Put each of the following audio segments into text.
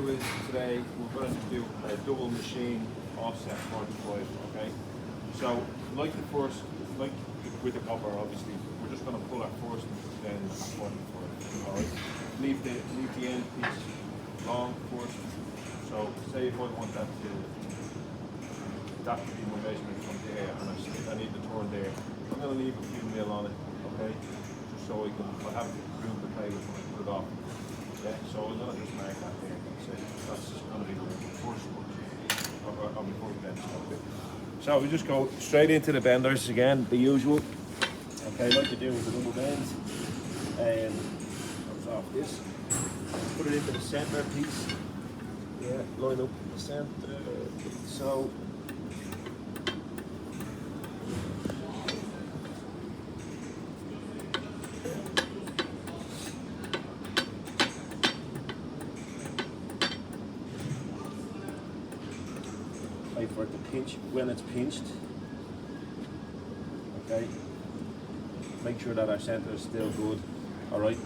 Today we're going to do a double machine offset 45, okay? So like the first, like with the copper obviously, we're just going to pull our first then at 45, alright? Leave the end piece long first. So say if I want that to be my measurement from there and I need the turn there, I'm going to leave a few mil on it, okay? Just so I have room to play with when I put it off. Yeah, so I'm going to just mark that there. That's going to be the first one of the first bend. So we just go straight into the benders again, the usual. Okay, like you do with the double bend. Comes off this. Put it into the center piece. Yeah, line up in the center. So wait for it to pinch when it's pinched. Okay. Make sure that our center is still good. Alright.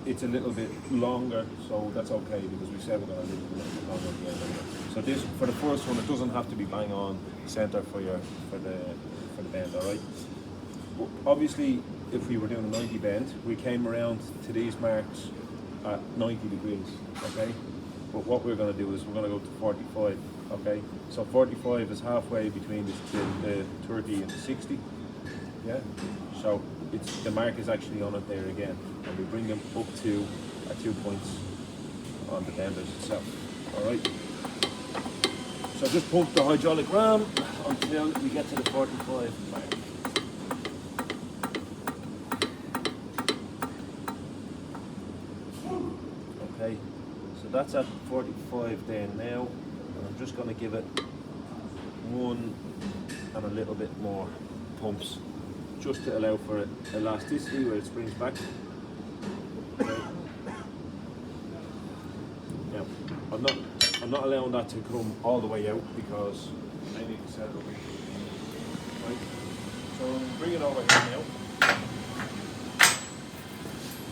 It's a little bit longer, so that's okay because we said we're gonna leave it a little bit longer at the end anyway. So this for the first one, it doesn't have to be bang on center for the bend, alright? Obviously if we were doing a 90 bend, we came around to these marks at 90 degrees, okay? But what we're going to do is we're going to go to 45, okay? So 45 is halfway between the 30 and the 60, yeah? So the mark is actually on it there again, and we bring them up to our 2 points on the benders itself, all right? So just pump the hydraulic ram until we get to the 45 mark. Okay, so that's at 45 there now, and I'm just going to give it one and a little bit more pumps just to allow for elasticity where it springs back. Okay. Now, I'm not allowing that to come all the way out because I need to set it up. Right. So I'm going to bring it over here now,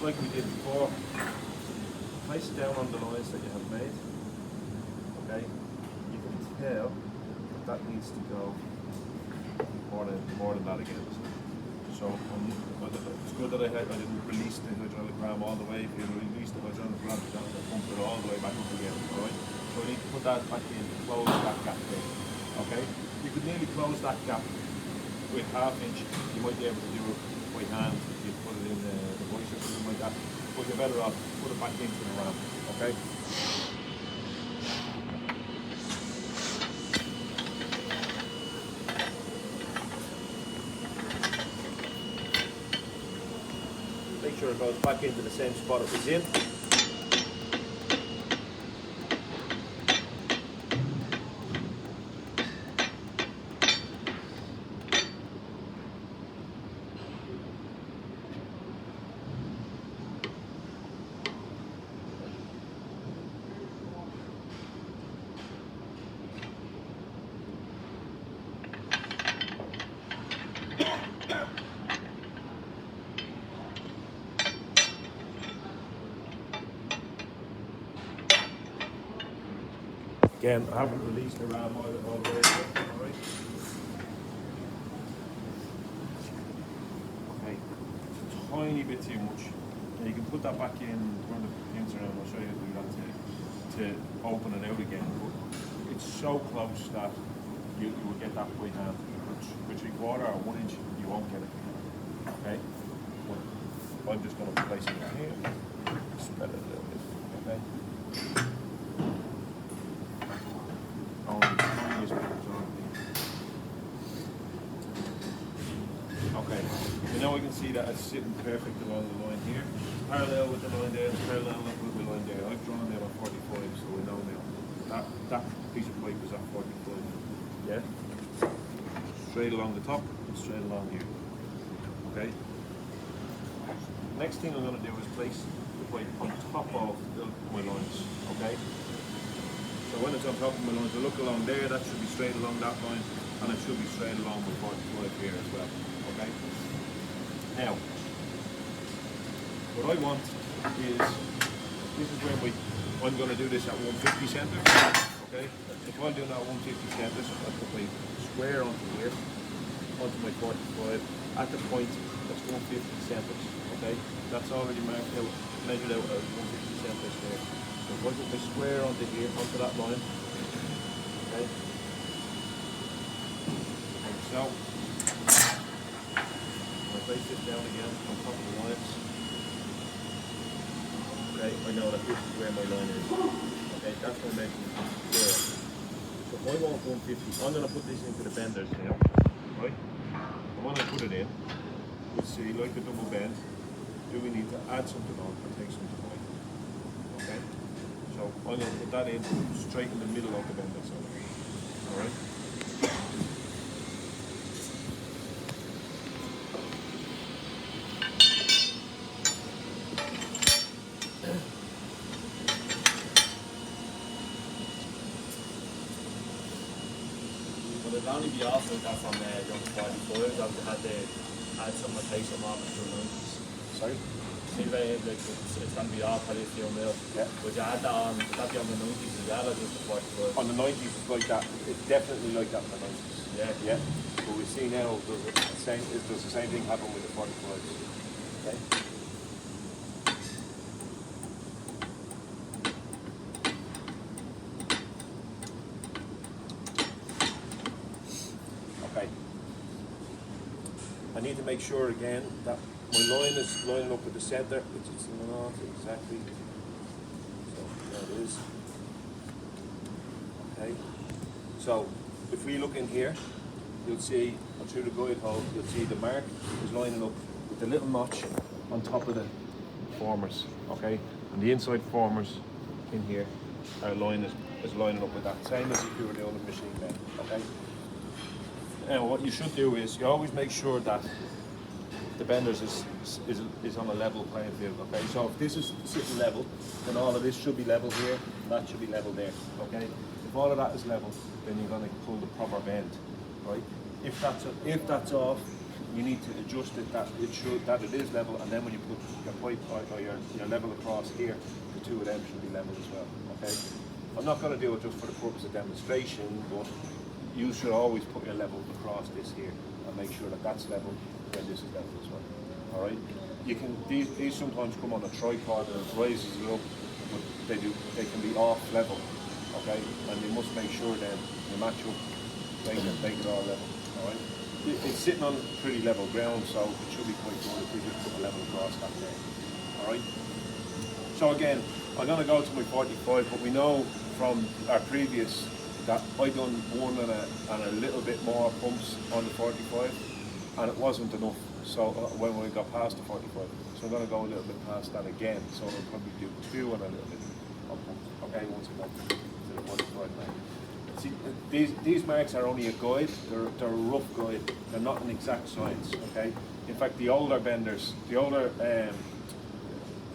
like we did before. Place it down on the lines that you have made. Okay, you can tell that needs to go more than that again. So it's good that I didn't release the hydraulic ram all the way. If you release the hydraulic ram, you have to pump it all the way back up again. All right. So we need to put that back in to close that gap there. Okay. You could nearly close that gap with ½ inch. You might be able to do it by hand if you put it in the voice or something like that. But you're better off put it back into the ram, okay? Make sure it goes back into the same spot it was in. Again, I haven't released the ram all the way yet, alright? Okay, it's a tiny bit too much. And you can put that back in, turn the pins around, I'll show you how to do that to open it out again. But it's so close that you will get that by hand. With 3/4 or 1 inch, you won't get it. Okay? But I'm just going to place it right here, spread it a little bit, okay? Okay, so now we can see that it's sitting perfect along the line here. It's parallel with the line there, it's parallel with the line there. I've drawn there on 45, so we know now that piece of pipe is at 45. Yeah? Straight along the top and straight along here. Okay? Next thing I'm going to do is place the pipe on top of my lines. Okay? So when it's on top of my lines, I look along there, that should be straight along that line, and it should be straight along with 45 here as well. Okay? Now, what I want is, this is where my I'm going to do this at 150 centers. Okay. If I'm doing that at 150 centers, I put my square onto here, onto my 45 at the point that's 150 centers. Okay. That's already marked out, measured out at 150 centers there. So if I put my square onto here, onto that line. Okay. Like so. I'll place this down again on top of the lines. Okay, I know that this is where my line is. Okay, that's my measurement there. So if I want 150, I'm going to put this into the benders now. Right? And when I put it in, we'll see, like the double bend, do we need to add something on or take something away? Okay? So I'm going to put that in straight in the middle of the bender. So, alright? It'd only be off like that from down to 45s. I would have to add some or take some off to 90s. Sorry? See if it's going to be off at a few mil. Yeah. Would you add that on? Would that be on the 90s as well or just the 45s? On the 90s, it's like that. It's definitely like that on the 90s. Yeah. Yeah. But we see now does the same thing happen with the 45s. Okay. Okay. I need to make sure again that my line is lining up with the centre, which is not exactly. So there it is. Okay. So if we look in here, you'll see through the guide hole, you'll see the mark is lining up with the little notch on top of the formers. Okay, and the inside formers in here are lining up with that, same as if you were doing a machine bend. Okay. Now what you should do is you always make sure that the benders is on a level playing field. Okay, so if this is sitting level, then all of this should be level here, and that should be level there. Okay, if all of that is level, then you're going to pull the proper bend, right? If that's off, you need to adjust it that it is level, and then when you put your pipe or your level across here, the two of them should be level as well. Okay, I'm not going to do it just for the purpose of demonstration, but you should always put your level across this here and make sure that that's level when this is level as well. All right. You can these sometimes come on a tripod and it raises you up, but they can be off level. Okay, and you must make sure then you match up, make it all level. All right. It's sitting on pretty level ground, so it should be quite good if we just put a level across that there. All right. So again, I'm going to go to my 45, but we know from our previous that I done one and a little bit more pumps on the 45, and it wasn't enough. So when we got past the 45, so I'm going to go a little bit past that again. So I'll probably do 2 and a little bit of pumps. Okay, once I go to the 45 now. See, these marks are only a guide. They're a rough guide. They're not an exact science. Okay. In fact, the older benders, the older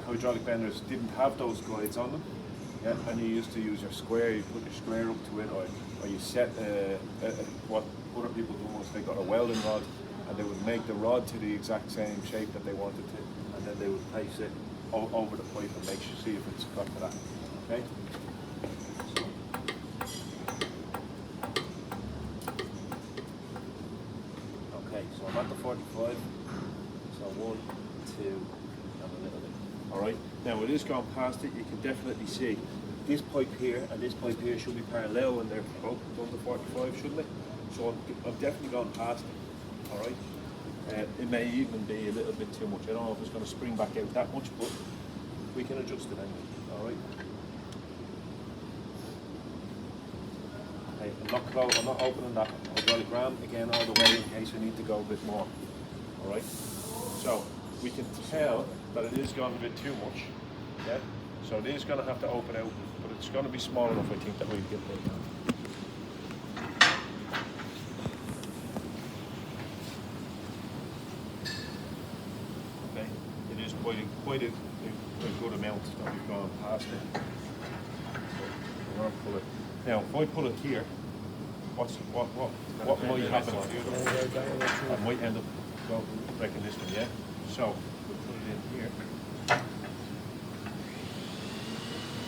hydraulic benders didn't have those guides on them. Yeah, and you used to use your square, you put your square up to it, or you set what other people do was they got a welding rod and they would make the rod to the exact same shape that they wanted to, and then they would place it over the pipe and make sure, see if it's got to that. Okay? Okay, so I'm at the 45, so 1, 2, and a little bit. Alright, now with this gone past it, you can definitely see this pipe here and this pipe here should be parallel when they're both done to 45, shouldn't they? So I've definitely gone past it. Alright, it may even be a little bit too much. I don't know if it's going to spring back out that much, but we can adjust it anyway. Alright. Okay, I'm not opening that hydraulic ram again all the way in case we need to go a bit more. Alright, so we can tell that it is going a bit too much. Yeah, so it is going to have to open out, but it's going to be small enough, I think, that we can get there. Okay, it is quite a good amount that we've gone past it. So we're going to pull it. Now, if I pull it here, what might happen? I might end up breaking this one, yeah? So, we'll put it in here.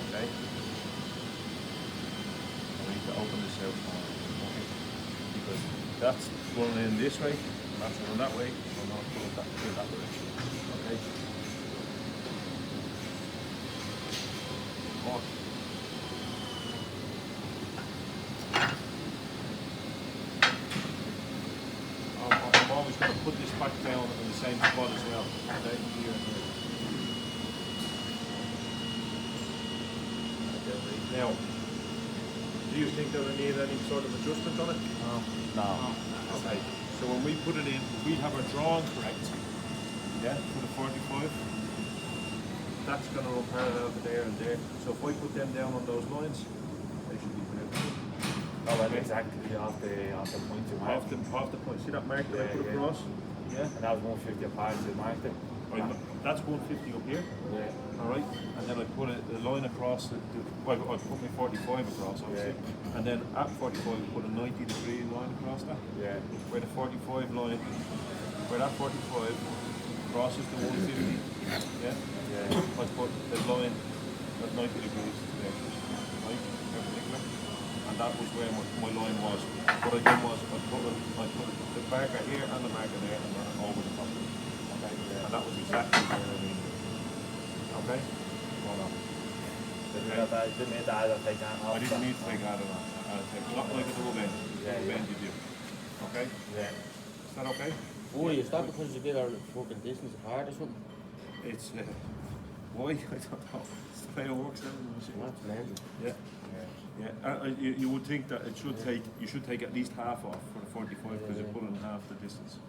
Okay. south corner. Okay? Because that's running in this way, and that's running that way, so I'm not pull it in that direction. Okay? More. I'm always going to put this back down in the same spot as well. Okay? Here and here. Now, do you think that I need any sort of adjustment on it? No. Okay. So when we put it in, we have our drawing correct. Yeah, for the 45. That's going to run parallel to there and there. So if I put them down on those lines, they should be correct. Oh, well, exactly off the point you marked. Half the point. See that mark that I Yeah, put yeah. across? Yeah. And that was 150 apart, so you marked it. Right, that's 150 up here. Yeah. All right, and then I put a line across. Well, I put my 45 across, obviously, and then at 45 I put a 90-degree line across that. Yeah. Where the 45 line, where that 45 crosses the 150. Yeah. Yeah. I put the line at 90 degrees there, right, perpendicular, and that was where my line was. What I did was I put the marker here and the marker there, and then over the top. Okay. Yeah. And that was exactly where I needed it. Okay. Hold on. Didn't need that, I'll take that off. I didn't need to take that on. I'll take not like a double bend. Yeah, Double yeah. bend you do. Okay. Yeah. Is that okay? Oh, is that because you get our fucking distance apart or something? It's why? I don't know. It's the way it works now. That's mental. Yeah. Yeah. Yeah. You would think that it should take. You should take at least half off for the 45 because you're pulling half the distance.